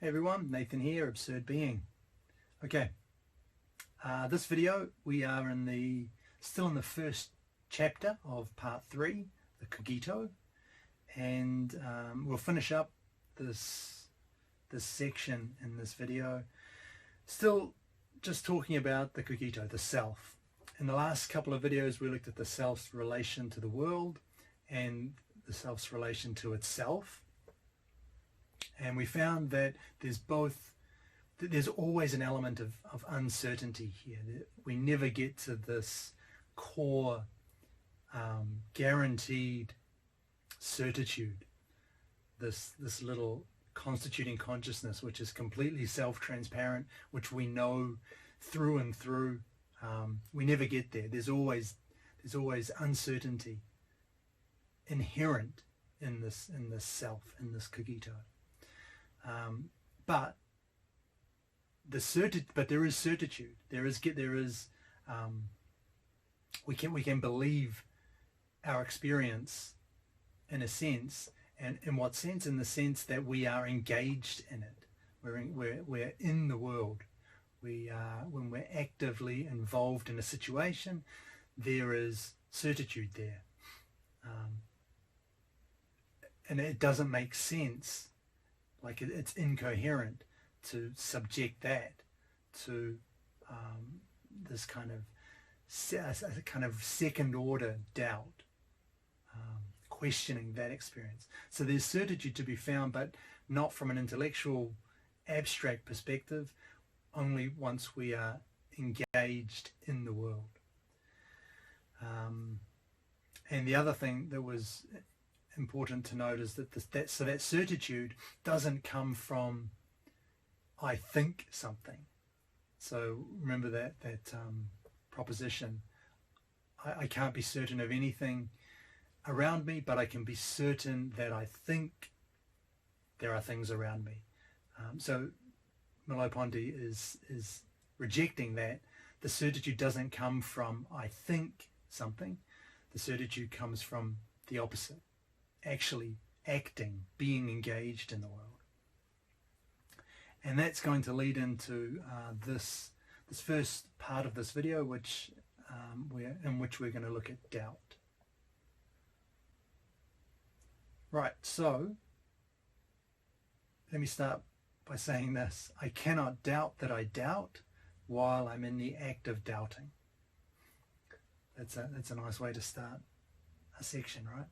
Hey everyone, Nathan here, Absurd Being. Okay, this video we are still in the first chapter of part 3, the Cogito, and we'll finish up this section in this video. Still just talking about the Cogito, the self. In the last couple of videos we looked at the self's relation to the world and the self's relation to itself. And we found that there's always an element of uncertainty here. We never get to this core guaranteed certitude, this little constituting consciousness which is completely self-transparent, which we know through and through. We never get there. There's always uncertainty inherent in this self, in this Cogito. But there is certitude. We can believe our experience in a sense, and in what sense? In the sense that we are engaged in it. We're in the world. When we're actively involved in a situation, there is certitude there, and it doesn't make sense. Like it's incoherent to subject that to this kind of second order doubt, questioning that experience. So there's certitude to be found, but not from an intellectual abstract perspective, only once we are engaged in the world. And the other thing that was important to note is that that certitude doesn't come from I think something. So remember that proposition. I can't be certain of anything around me, but I can be certain that I think there are things around me. So Merleau-Ponty is rejecting that. The certitude doesn't come from I think something. The certitude comes from the opposite. Actually acting, being engaged in the world. And that's going to lead into this first part of this video, in which we're going to look at doubt. Right, so let me start by saying this. I cannot doubt that I doubt while I'm in the act of doubting. That's a nice way to start a section, right?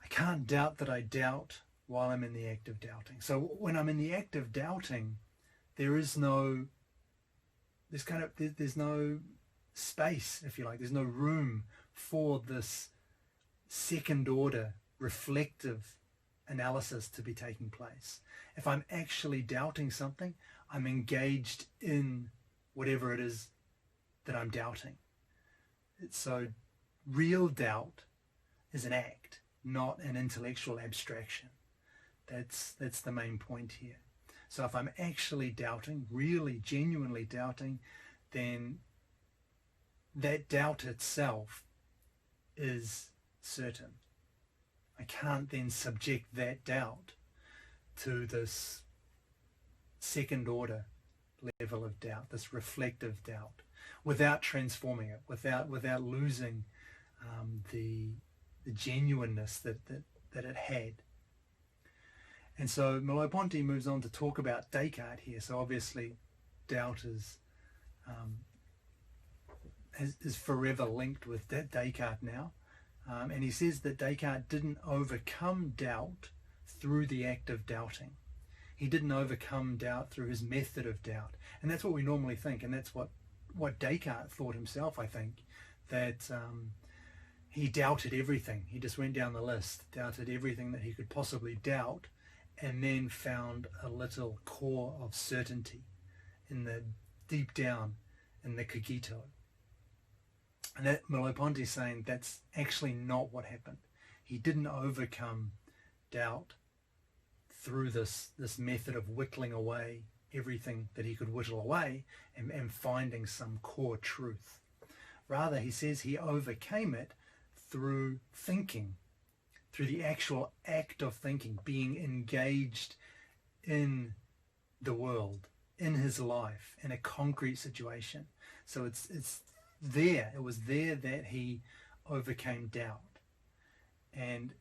I can't doubt that I doubt while I'm in the act of doubting. So when I'm in the act of doubting, there's no space, if you like. There's no room for this second order reflective analysis to be taking place. If I'm actually doubting something, I'm engaged in whatever it is that I'm doubting. So real doubt is an act, not an intellectual abstraction. That's the main point here. So if I'm actually doubting, really genuinely doubting, then that doubt itself is certain. I can't then subject that doubt to this second order level of doubt, this reflective doubt, without transforming it, without losing the genuineness that it had. And so Merleau-Ponty moves on to talk about Descartes here. So obviously doubt is forever linked with Descartes now. And he says that Descartes didn't overcome doubt through the act of doubting. He didn't overcome doubt through his method of doubt. And that's what we normally think. And that's what Descartes thought himself, I think, that he doubted everything. He just went down the list, doubted everything that he could possibly doubt, and then found a little core of certainty deep down in the Kagito. And that Merleau-Ponty is saying that's actually not what happened. He didn't overcome doubt through this method of whittling away everything that he could whittle away and finding some core truth. Rather, he says he overcame it through thinking, through the actual act of thinking, being engaged in the world, in his life, in a concrete situation. So it was there that he overcame doubt. And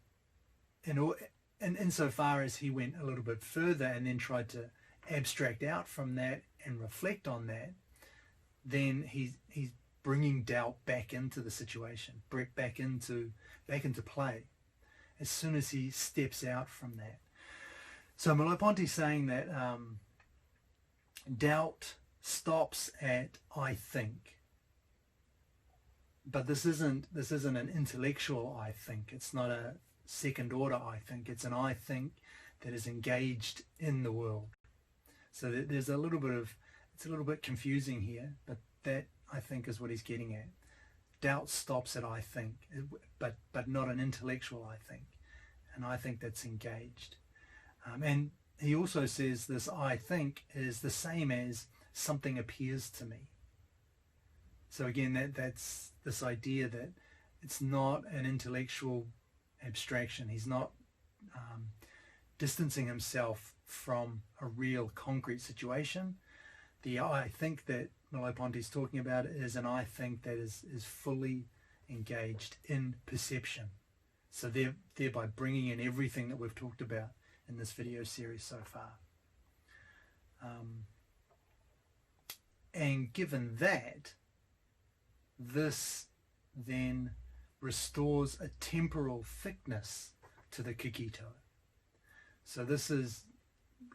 insofar as he went a little bit further and then tried to abstract out from that and reflect on that, then he's bringing doubt back into the situation, back into play, as soon as he steps out from that. So Merleau-Ponty's saying that doubt stops at I think, but this isn't an intellectual I think. It's not a second order I think. It's an I think that is engaged in the world. So there's it's a little bit confusing here, but that I think is what he's getting at. Doubt stops at I think, but not an intellectual I think, and I think that's engaged. And he also says this I think is the same as something appears to me. So again, that's this idea that it's not an intellectual abstraction. He's not distancing himself from a real concrete situation. The I think that Merleau-Ponty is talking about is an I think that is fully engaged in perception. So thereby bringing in everything that we've talked about in this video series so far. And given that, this then restores a temporal thickness to the Kagito. So this is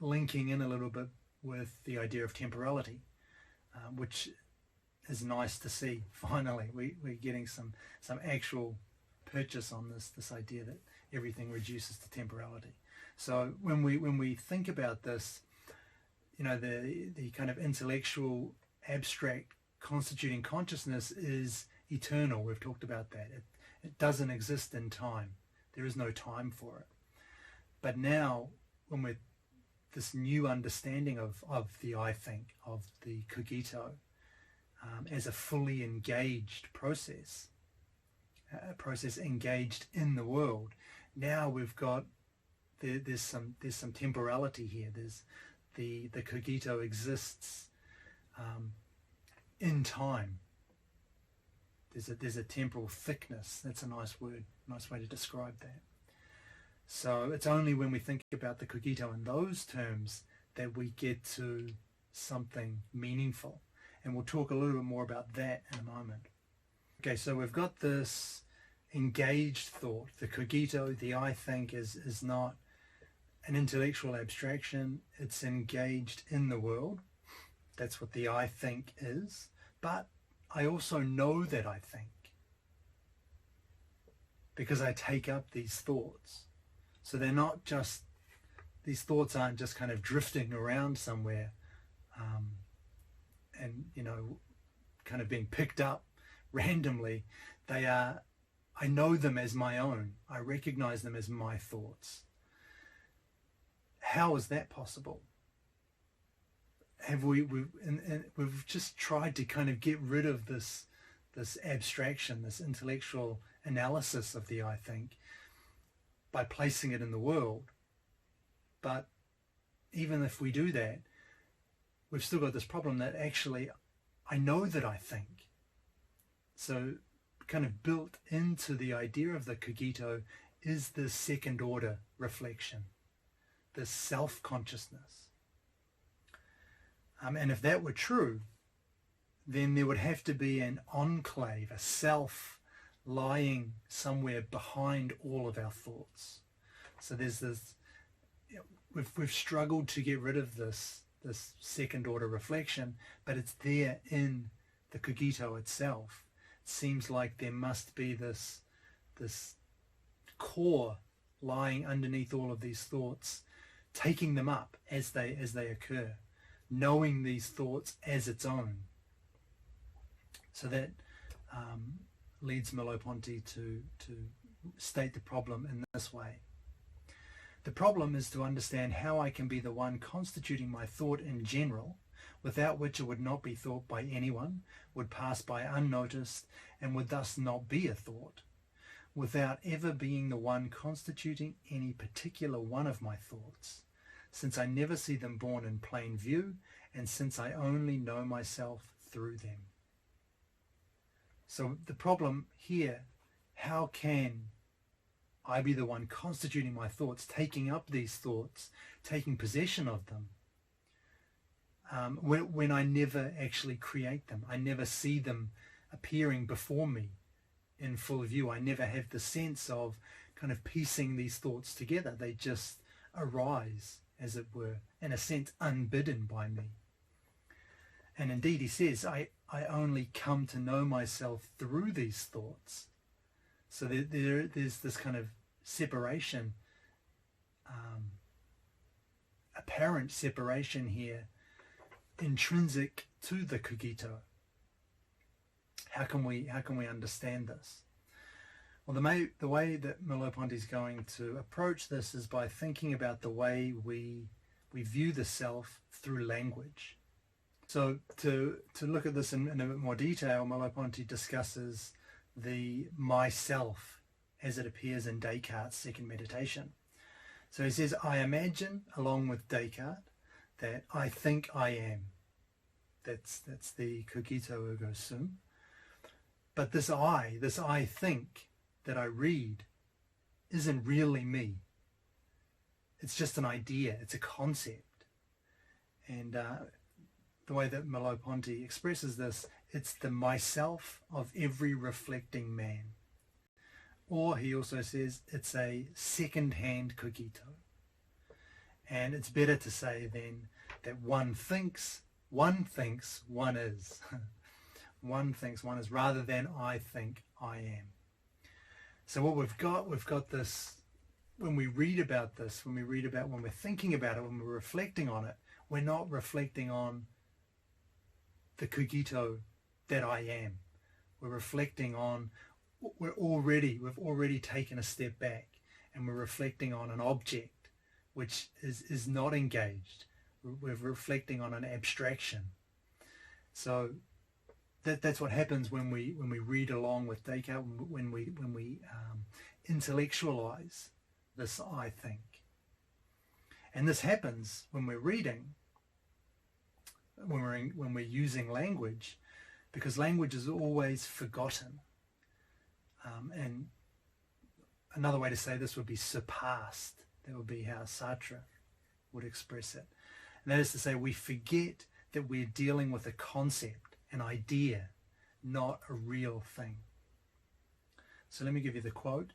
linking in a little bit with the idea of temporality, which is nice to see. Finally, we're getting some actual purchase on this idea that everything reduces to temporality. So when we think about this, the kind of intellectual abstract constituting consciousness is eternal. We've talked about that. It doesn't exist in time. There is no time for it. But now, when we're this new understanding of the I think, of the Cogito, as a fully engaged process, a process engaged in the world, now we've got there's some temporality here. There's the Cogito exists in time. There's a temporal thickness. That's a nice word, nice way to describe that. So it's only when we think about the Cogito in those terms that we get to something meaningful. And we'll talk a little bit more about that in a moment. Okay, so we've got this engaged thought. The Cogito, the I think, is not an intellectual abstraction. It's engaged in the world. That's what the I think is. But I also know that I think, because I take up these thoughts. So they're not just, these thoughts aren't just kind of drifting around somewhere and, kind of being picked up randomly. They are, I know them as my own. I recognize them as my thoughts. How is that possible? We've just tried to kind of get rid of this abstraction, this intellectual analysis of the I think, by placing it in the world. But even if we do that, we've still got this problem that actually I know that I think. So kind of built into the idea of the Cogito is this second order reflection, this self-consciousness. And if that were true, then there would have to be an enclave, a self lying somewhere behind all of our thoughts. So there's this, we've struggled to get rid of this second order reflection, but it's there in the Cogito itself. It seems like there must be this core lying underneath all of these thoughts, taking them up as they occur, knowing these thoughts as its own. So that leads Merleau-Ponty to state the problem in this way. The problem is to understand how I can be the one constituting my thought in general, without which it would not be thought by anyone, would pass by unnoticed, and would thus not be a thought, without ever being the one constituting any particular one of my thoughts, since I never see them born in plain view, and since I only know myself through them. So the problem here, how can I be the one constituting my thoughts, taking up these thoughts, taking possession of them, when I never actually create them? I never see them appearing before me in full view. I never have the sense of kind of piecing these thoughts together. They just arise, as it were, in a sense, unbidden by me. And indeed, he says, I only come to know myself through these thoughts. So there's this kind of separation, apparent separation here, intrinsic to the Cogito. How can we understand this? Well, the way that Merleau-Ponty is going to approach this is by thinking about the way we view the self through language. So to look at this in a bit more detail, Merleau-Ponty discusses the myself as it appears in Descartes' second meditation. So he says, I imagine, along with Descartes, that I think I am. That's the cogito ergo sum. But this I think that I read isn't really me. It's just an idea, it's a concept. And the way that Merleau-Ponty expresses this, it's the myself of every reflecting man. Or he also says it's a second-hand cogito. And it's better to say then that one thinks one is. One thinks one is, rather than I think I am. So what we've got this, when we read about this, when we're thinking about it, when we're reflecting on it, we're not reflecting on the cogito that I am. We're reflecting on, we've already taken a step back, and we're reflecting on an object which is not engaged. We're reflecting on an abstraction. So that's what happens when we read along with Descartes, when we intellectualize this I think. And this happens when we're reading, when we're using language, because language is always forgotten. And another way to say this would be surpassed. That would be how Sartre would express it. And that is to say, we forget that we're dealing with a concept, an idea, not a real thing. So let me give you the quote.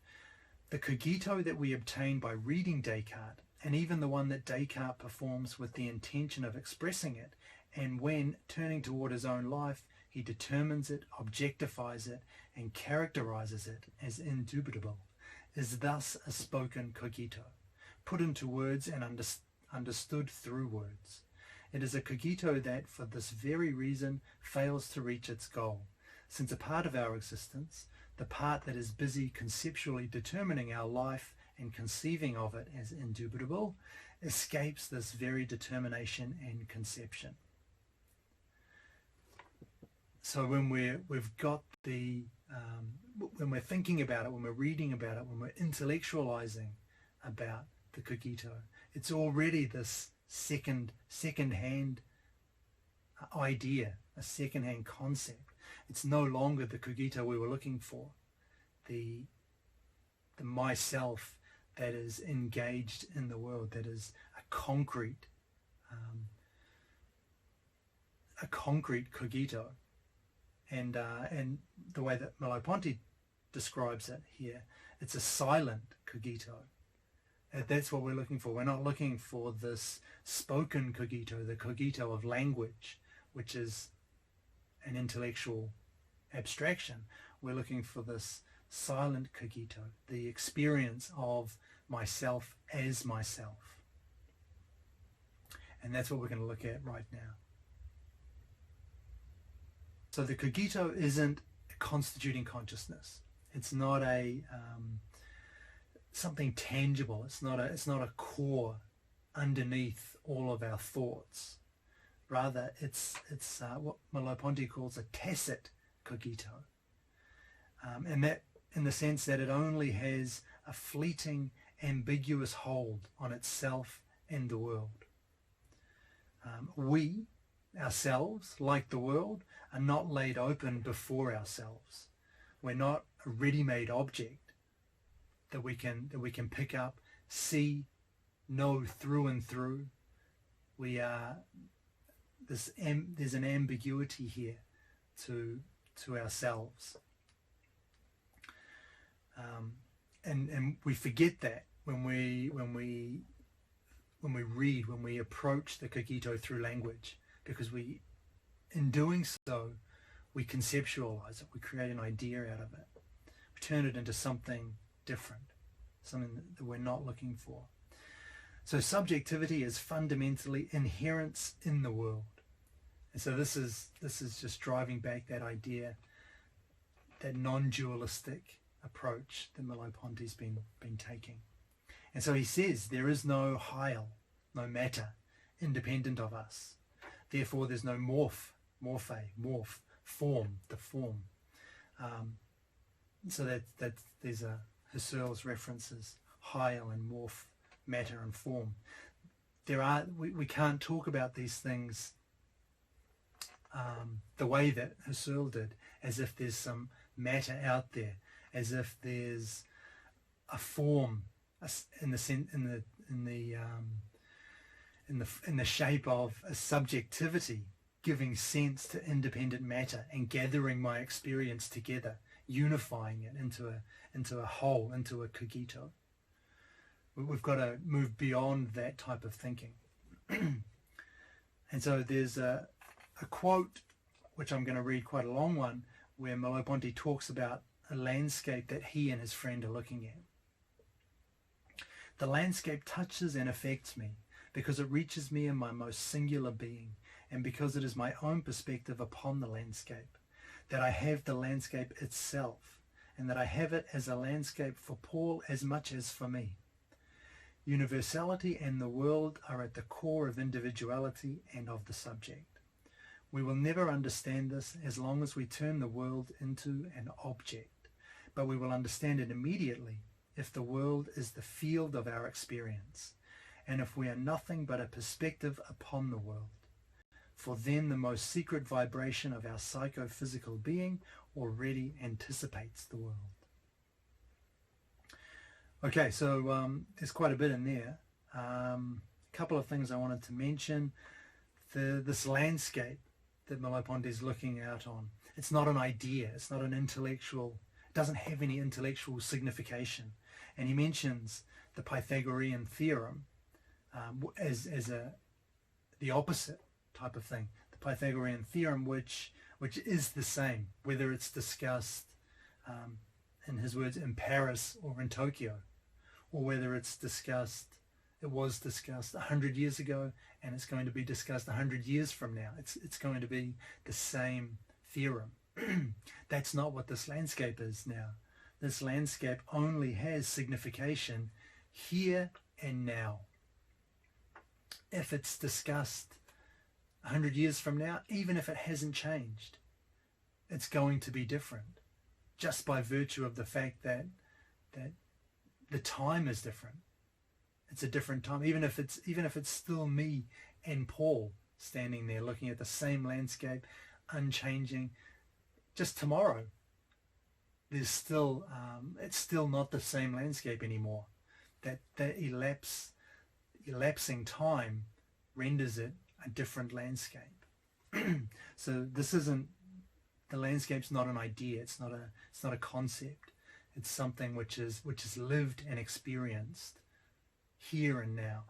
The cogito that we obtain by reading Descartes, and even the one that Descartes performs with the intention of expressing it, and when, turning toward his own life, he determines it, objectifies it, and characterizes it as indubitable, is thus a spoken cogito, put into words and understood through words. It is a cogito that, for this very reason, fails to reach its goal, since a part of our existence, the part that is busy conceptually determining our life and conceiving of it as indubitable, escapes this very determination and conception. So when we've got the, when we're thinking about it, when we're reading about it, when we're intellectualizing about the cogito, it's already this second-hand idea, a second-hand concept. It's no longer the cogito we were looking for, the myself that is engaged in the world, that is a concrete cogito. And the way that Merleau-Ponty describes it here, it's a silent cogito. That's what we're looking for. We're not looking for this spoken cogito, the cogito of language, which is an intellectual abstraction. We're looking for this silent cogito, the experience of myself as myself. And that's what we're going to look at right now. So the cogito isn't a constituting consciousness. It's not a something tangible. It's not a core underneath all of our thoughts. Rather, it's what Merleau-Ponty calls a tacit cogito, and that in the sense that it only has a fleeting, ambiguous hold on itself and the world. We, ourselves, like the world, are not laid open before ourselves. We're not a ready-made object that we can pick up, see, know through and through. We are there's an ambiguity here to ourselves, and we forget that when we read, when we approach the Cogito through language, because in doing so, we conceptualize it, we create an idea out of it, we turn it into something different, something that we're not looking for. So subjectivity is fundamentally inherence in the world. And so this is just driving back that idea, that non-dualistic approach that Merleau-Ponty's been taking. And so he says there is no heil, no matter, independent of us. Therefore there's no morph, form, the form. So that there's Husserl's references, heil and morph, matter and form. We can't talk about these things the way that Husserl did, as if there's some matter out there, as if there's a form in the shape of a subjectivity giving sense to independent matter and gathering my experience together, unifying it into a whole, into a cogito. We've got to move beyond that type of thinking. And so there's a quote, which I'm going to read, quite a long one, where Merleau-Ponty talks about a landscape that he and his friend are looking at. The landscape touches and affects me because it reaches me in my most singular being, and because it is my own perspective upon the landscape, that I have the landscape itself, and that I have it as a landscape for Paul as much as for me. Universality and the world are at the core of individuality and of the subject. We will never understand this as long as we turn the world into an object, but we will understand it immediately if the world is the field of our experience, and if we are nothing but a perspective upon the world. For then the most secret vibration of our psychophysical being already anticipates the world. Okay, so there's quite a bit in there. A couple of things I wanted to mention. This landscape that Merleau-Ponty is looking out on. It's not an idea. It's not an intellectual. It doesn't have any intellectual signification. And he mentions the Pythagorean theorem as the opposite type of thing. The Pythagorean theorem, which is the same, whether it's discussed, in his words, in Paris or in Tokyo, or whether it was discussed 100 years ago, and it's going to be discussed 100 years from now. It's going to be the same theorem. That's not what this landscape is now. This landscape only has signification here and now. If it's discussed 100 years from now, even if it hasn't changed, it's going to be different, just by virtue of the fact that the time is different. It's a different time, even if it's still me and Paul standing there looking at the same landscape, unchanging. Just tomorrow, there's still it's still not the same landscape anymore. That elapsing time renders it a different landscape. So this isn't, the landscape's not an idea. It's not a concept. It's something which is lived and experienced here and now.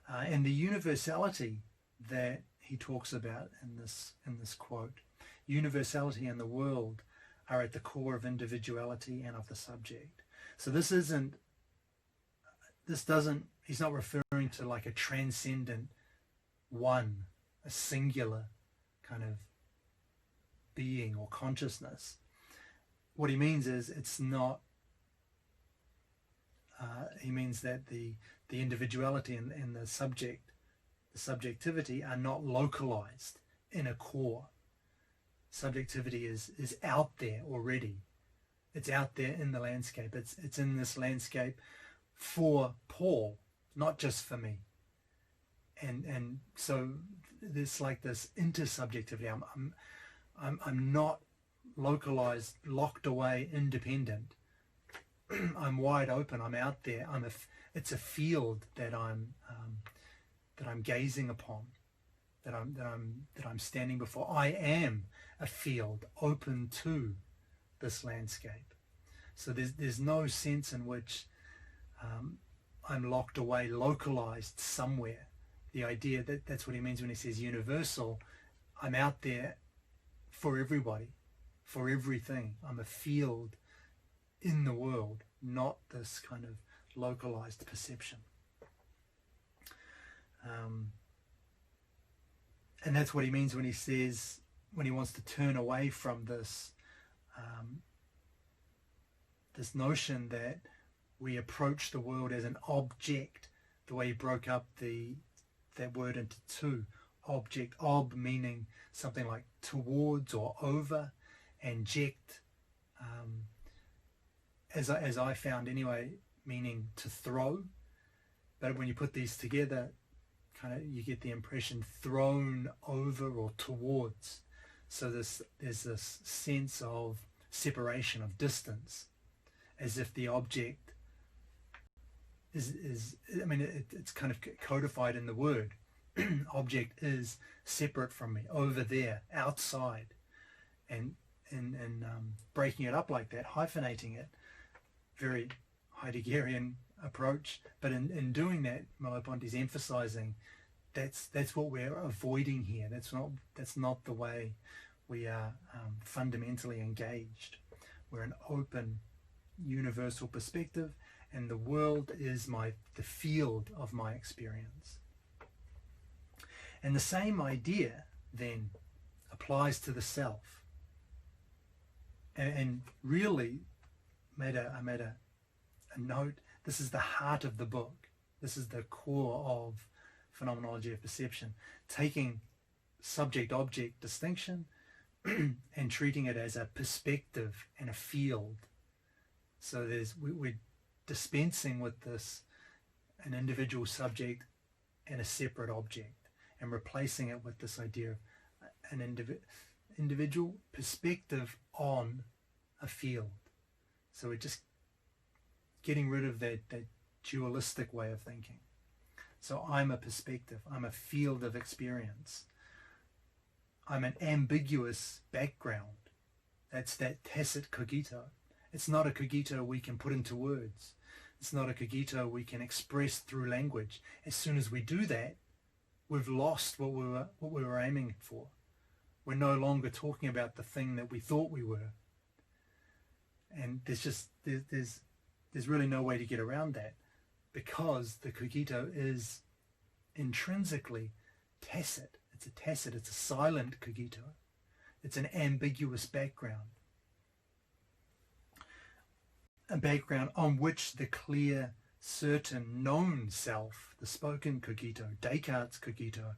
And the universality that he talks about in this quote, universality and the world are at the core of individuality and of the subject. So he's not referring to like a transcendent one, a singular kind of being or consciousness. What he means is it's not, he means that the individuality and the subjectivity are not localized in a core. Subjectivity is out there already. It's out there in the landscape. It's in this landscape for Paul not just for me. And so there's like this intersubjectivity. I'm not localized, locked away, independent. I'm wide open. I'm out there. It's a field that I'm gazing upon, that I'm standing before. I am a field open to this landscape. So there's no sense in which I'm locked away, localized somewhere. The idea that's what he means when he says universal. I'm out there for everybody, for everything. I'm a field in the world, not this kind of localized perception. And that's what he means when he says, when he wants to turn away from this this notion that we approach the world as an object, the way he broke up that word into two. Object, ob meaning something like towards or over, and ject, as I found anyway, meaning to throw. But when you put these together, kind of you get the impression thrown over or towards. So there's this sense of separation, of distance, as if the object is I mean, it's kind of codified in the word. Object is separate from me, over there, outside, and breaking it up like that, hyphenating it, very Heideggerian approach. But in doing that, Merleau-Ponty's emphasizing that's what we're avoiding here. That's not the way we are fundamentally engaged. We're an open, universal perspective, and the world is the field of my experience. And the same idea then applies to the self. And really I made a note. This is the heart of the book. This is the core of Phenomenology of Perception, taking subject-object distinction and treating it as a perspective and a field. So we're dispensing with this, an individual subject and a separate object, and replacing it with this idea of an individual perspective on a field. So we're just getting rid of that dualistic way of thinking. So I'm a perspective, I'm a field of experience, I'm an ambiguous background. That's that tacit cogito. It's not a cogito we can put into words. It's not a cogito we can express through language. As soon as we do that, we've lost what we were aiming for. We're no longer talking about the thing that we thought we were. And there's really no way to get around that, because the cogito is intrinsically tacit. It's a silent cogito. It's an ambiguous background. A background on which the clear, certain, known self, the spoken cogito, Descartes' cogito,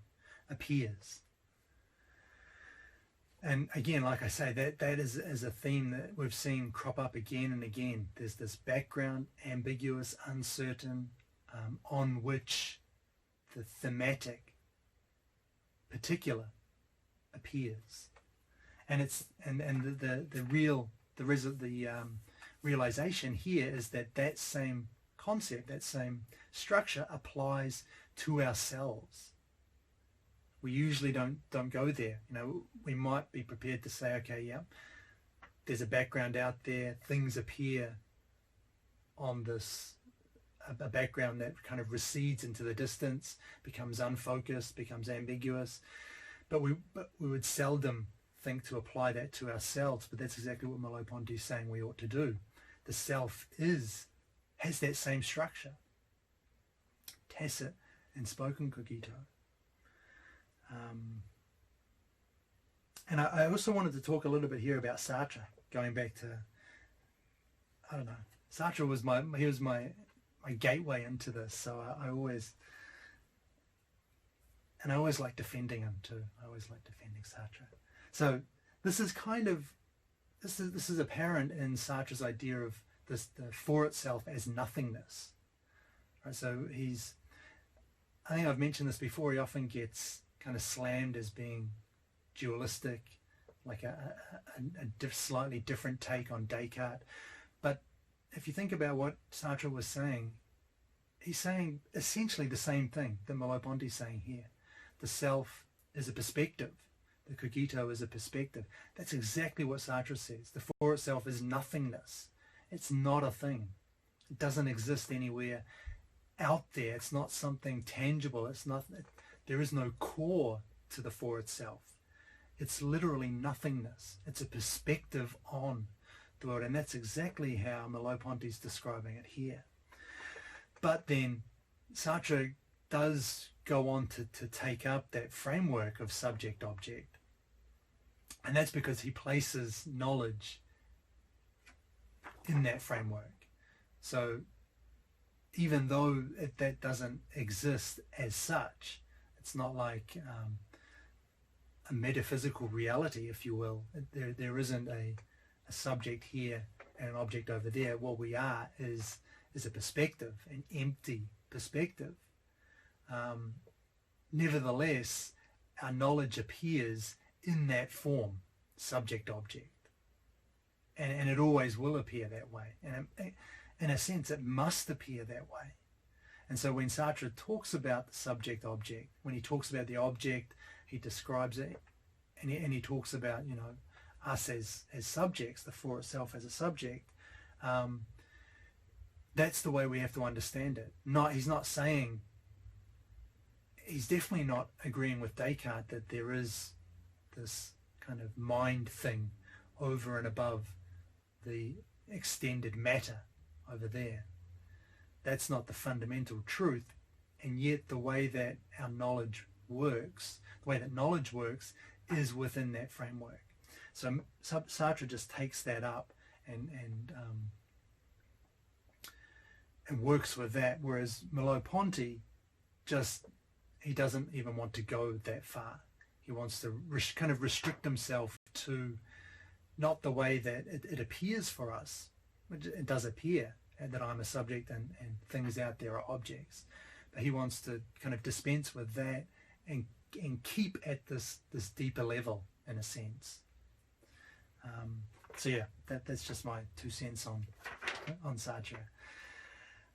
appears. And again, like I say, that is a theme that we've seen crop up again and again. There's this background, ambiguous, uncertain, on which the thematic particular appears. And the realization here is that same concept, that same structure applies to ourselves. We usually don't go there. We might be prepared to say, okay, yeah, there's a background out there, things appear on this, a background that kind of recedes into the distance, becomes unfocused, becomes ambiguous. But we would seldom think to apply that to ourselves. But that's exactly what Merleau-Ponty is saying we ought to do. The self has that same structure, tacit and spoken cogito. And I also wanted to talk a little bit here about Sartre, going back to, I don't know, Sartre was my gateway into this, so I always like defending him too. I always like defending Sartre. So this is apparent in Sartre's idea of the for itself as nothingness. Right? So he's I think I've mentioned this before, he often gets kind of slammed as being dualistic, like a slightly different take on Descartes. But if you think about what Sartre was saying, he's saying essentially the same thing that Merleau-Ponty is saying here. The self is a perspective. The cogito is a perspective. That's exactly what Sartre says. The for itself is nothingness. It's not a thing. It doesn't exist anywhere out there. It's not something tangible. It's not. There is no core to the for itself. It's literally nothingness. It's a perspective on the world, and that's exactly how Merleau-Ponty is describing it here. But then Sartre does go on to take up that framework of subject-object, and that's because he places knowledge in that framework. So even though that doesn't exist as such, it's not like a metaphysical reality, if you will. There isn't a subject here and an object over there. What we are is a perspective, an empty perspective. Nevertheless, our knowledge appears in that form, subject-object. And it always will appear that way. And in a sense, it must appear that way. And so when Sartre talks about the subject-object, when he talks about the object, he describes it, and he talks about, you know, us as subjects, the for itself as a subject. That's the way we have to understand it. He's not saying, he's definitely not agreeing with Descartes that there is this kind of mind thing over and above the extended matter over there. That's not the fundamental truth, and yet the way that our knowledge works, the way that knowledge works, is within that framework. So Sartre just takes that up and works with that, whereas Merleau-Ponty he doesn't even want to go that far. He wants to kind of restrict himself to not the way that it appears for us. It does appear that I'm a subject and things out there are objects, but he wants to kind of dispense with that and keep at this deeper level, in a sense. So yeah, that's just my 2 cents on Sartre.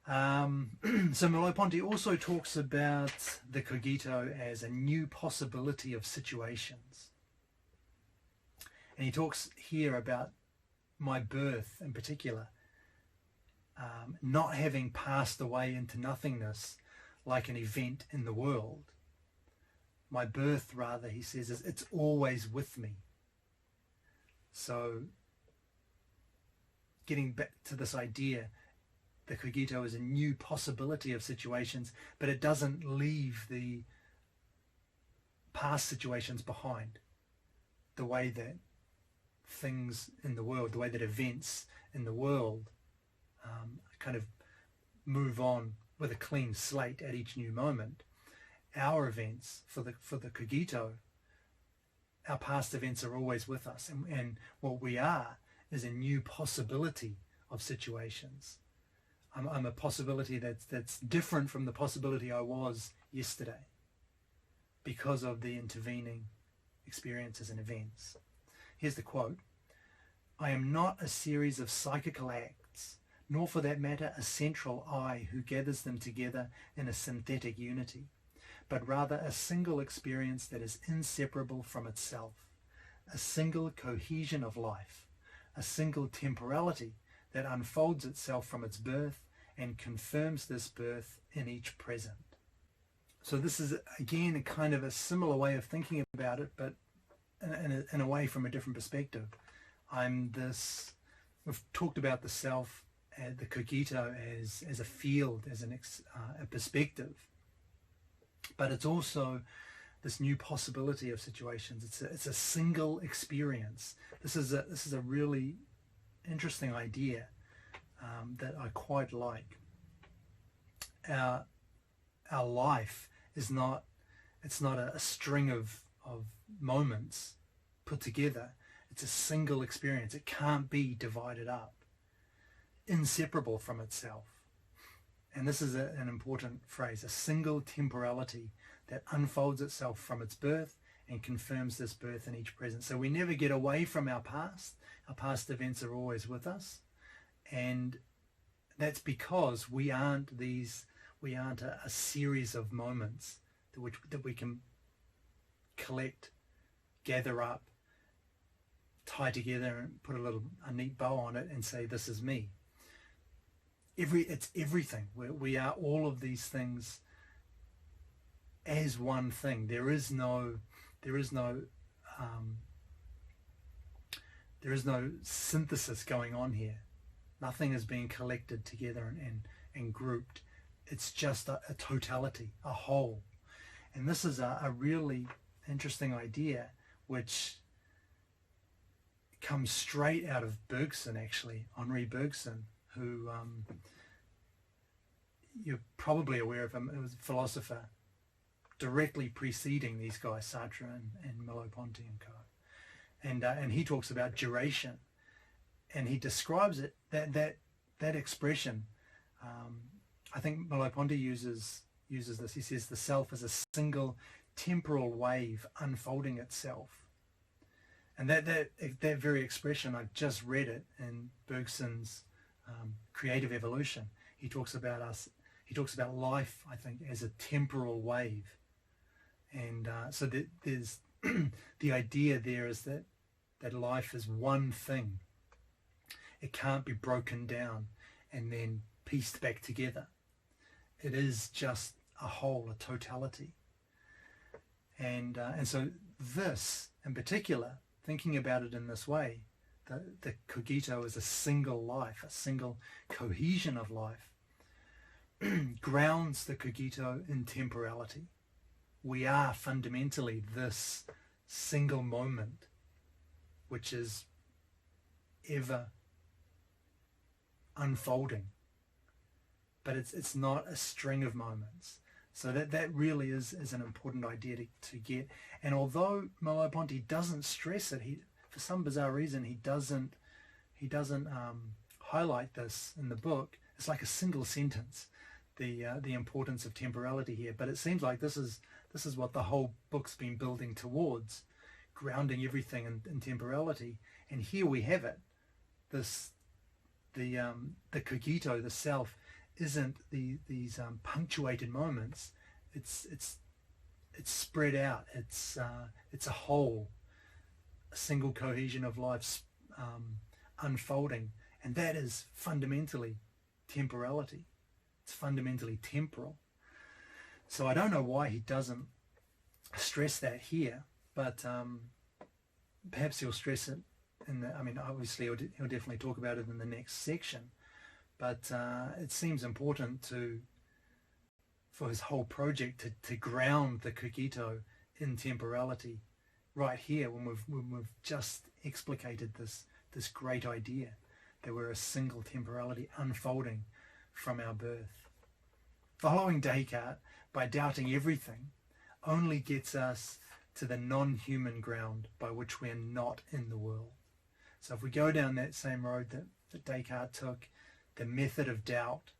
So Merleau-Ponty also talks about the cogito as a new possibility of situations. And he talks here about my birth in particular, not having passed away into nothingness like an event in the world. My birth, rather, he says, it's always with me. So getting back to this idea, the cogito is a new possibility of situations, but it doesn't leave the past situations behind. The way that things in the world, the way that events in the world kind of move on with a clean slate at each new moment. Our events for the cogito, our past events are always with us, and what we are is a new possibility of situations. I'm a possibility that's different from the possibility I was yesterday because of the intervening experiences and events. Here's the quote: "I am not a series of psychical acts, nor for that matter a central I who gathers them together in a synthetic unity, but rather a single experience that is inseparable from itself, a single cohesion of life, a single temporality that unfolds itself from its birth and confirms this birth in each present." So this is, again, a kind of a similar way of thinking about it, but in a way from a different perspective. We've talked about the self, the cogito, as a field, as a perspective, but it's also this new possibility of situations. It's a single experience. This is a really interesting idea that I quite like. Our life is not a string of moments put together. It's a single experience. It can't be divided up, inseparable from itself. and this is an important phrase, a single temporality that unfolds itself from its birth and confirms this birth in each present. So we never get away from our past. Our past events are always with us. And that's because we aren't a series of moments that we can collect, gather up, tie together and put a neat bow on it and say, this is me. It's everything. We are all of these things as one thing. There is no synthesis going on here. Nothing is being collected together and grouped. It's just a totality, a whole. And this is a really interesting idea, which comes straight out of Bergson, actually, Henri Bergson, who you're probably aware of him. He was a philosopher directly preceding these guys, Sartre and Merleau-Ponty and co. And he talks about duration, and he describes it, that expression. I think Merleau-Ponty uses this. He says the self is a single temporal wave unfolding itself. And that very expression, I've just read it in Bergson's Creative Evolution. He talks about life, I think, as a temporal wave. And so there's the idea there is that life is one thing. It can't be broken down and then pieced back together. It is just a whole, a totality. And so this, in particular, thinking about it in this way, the Cogito is a single life, a single cohesion of life, grounds the Cogito in temporality. We are fundamentally this single moment, which is ever unfolding, but it's not a string of moments. So that really is an important idea to get. And although Merleau-Ponty doesn't stress it, for some bizarre reason he doesn't highlight this in the book. It's like a single sentence, the importance of temporality here. But it seems like this is what the whole book's been building towards, grounding everything in temporality. And here we have it. The Kagito, the self, isn't these punctuated moments. It's spread out. It's a whole, a single cohesion of life unfolding, and that is fundamentally temporality. It's fundamentally temporal. So I don't know why he doesn't stress that here, but perhaps he'll stress it obviously he'll definitely talk about it in the next section, but it seems important for his whole project to ground the Cogito in temporality right here when we've just explicated this great idea that we're a single temporality unfolding from our birth. Following Descartes by doubting everything only gets us to the non-human ground by which we are not in the world. So if we go down that same road that Descartes took, the method of doubt,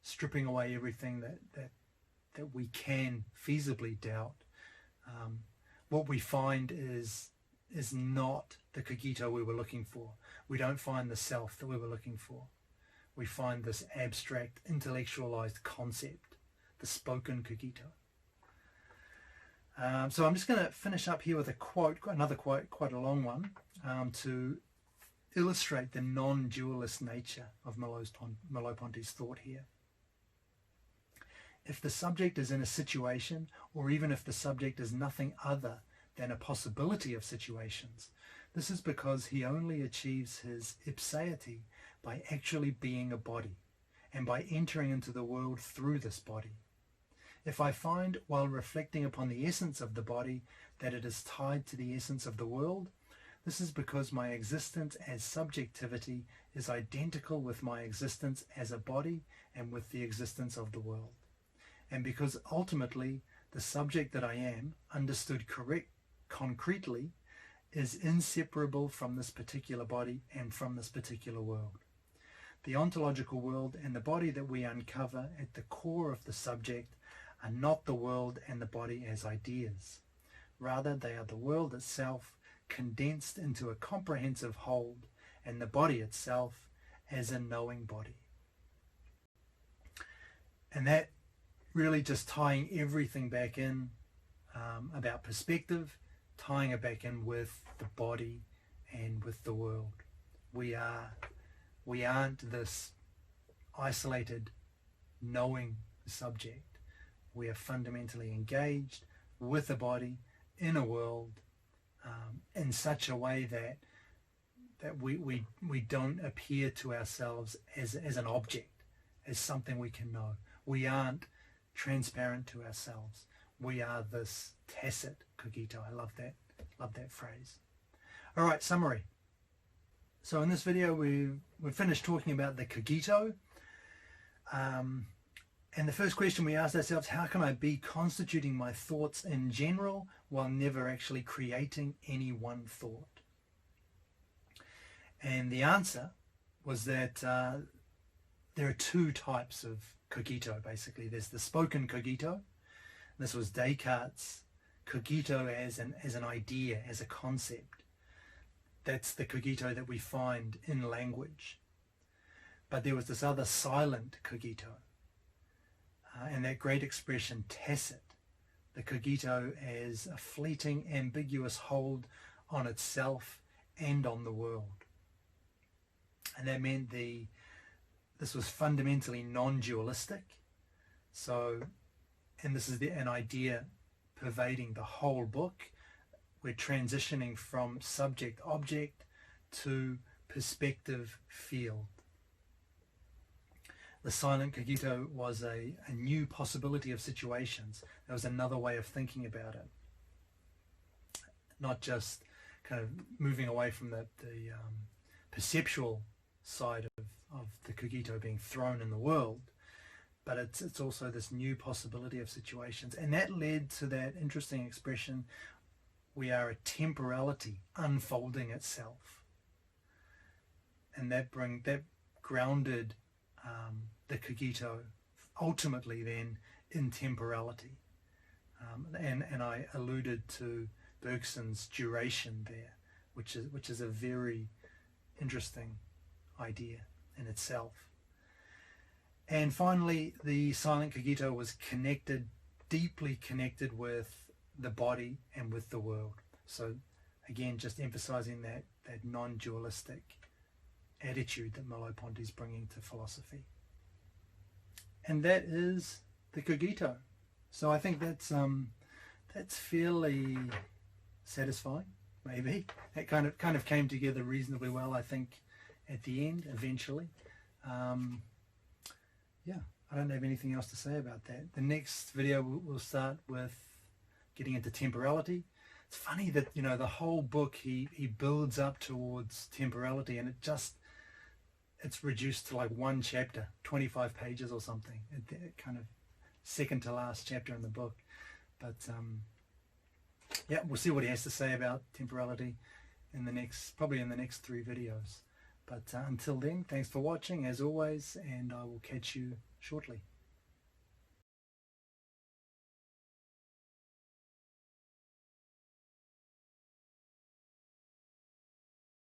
stripping away everything that we can feasibly doubt, what we find is not the Cogito we were looking for. We don't find the self that we were looking for. We find this abstract, intellectualized concept, the spoken Cogito. So I'm just going to finish up here with a quote, another quote, quite a long one, to illustrate the non-dualist nature of Merleau-Ponty's thought here. If the subject is in a situation, or even if the subject is nothing other than a possibility of situations, this is because he only achieves his ipseity by actually being a body, and by entering into the world through this body. If I find, while reflecting upon the essence of the body, that it is tied to the essence of the world, this is because my existence as subjectivity is identical with my existence as a body and with the existence of the world. And because ultimately the subject that I am, understood concretely, is inseparable from this particular body and from this particular world. The ontological world and the body that we uncover at the core of the subject are not the world and the body as ideas. Rather, they are the world itself condensed into a comprehensive whole, and the body itself as a knowing body. And that really just tying everything back in about perspective, tying it back in with the body and with the world. We aren't this isolated knowing subject. We are fundamentally engaged with a body in a world in such a way that we don't appear to ourselves as an object, as something we can know. We aren't transparent to ourselves. We are this tacit Cogito. I love that phrase. All right, summary. So in this video we've finished talking about the Cogito. And the first question we asked ourselves, how can I be constituting my thoughts in general while never actually creating any one thought? And the answer was that there are two types of Cogito, basically. There's the spoken Cogito. This was Descartes' Cogito as an idea, as a concept. That's the Cogito that we find in language. But there was this other silent Cogito. And that great expression, tacit, the Cogito as a fleeting, ambiguous hold on itself and on the world. And that meant this was fundamentally non-dualistic. So, and this is an idea pervading the whole book. We're transitioning from subject-object to perspective-field. The silent Kagito was a new possibility of situations. There was another way of thinking about it. Not just kind of moving away from the perceptual side of the Cogito being thrown in the world, but it's also this new possibility of situations. And that led to that interesting expression, we are a temporality unfolding itself. And that grounded the Cogito ultimately then in temporality. And I alluded to Bergson's duration there, which is a very interesting idea in itself. And finally, the silent Cogito was deeply connected with the body and with the world. So again, just emphasizing that non-dualistic attitude that Merleau-Ponty is bringing to philosophy. And that is the Cogito. So I think that's fairly satisfying, maybe. It kind of came together reasonably well, I think, at the end, eventually. Yeah, I don't have anything else to say about that. The next video we'll start with getting into temporality. It's funny that, the whole book he builds up towards temporality, and it's reduced to like one chapter, 25 pages or something. It kind of second to last chapter in the book. But yeah, we'll see what he has to say about temporality probably in the next 3 videos. But until then, thanks for watching as always, and I will catch you shortly.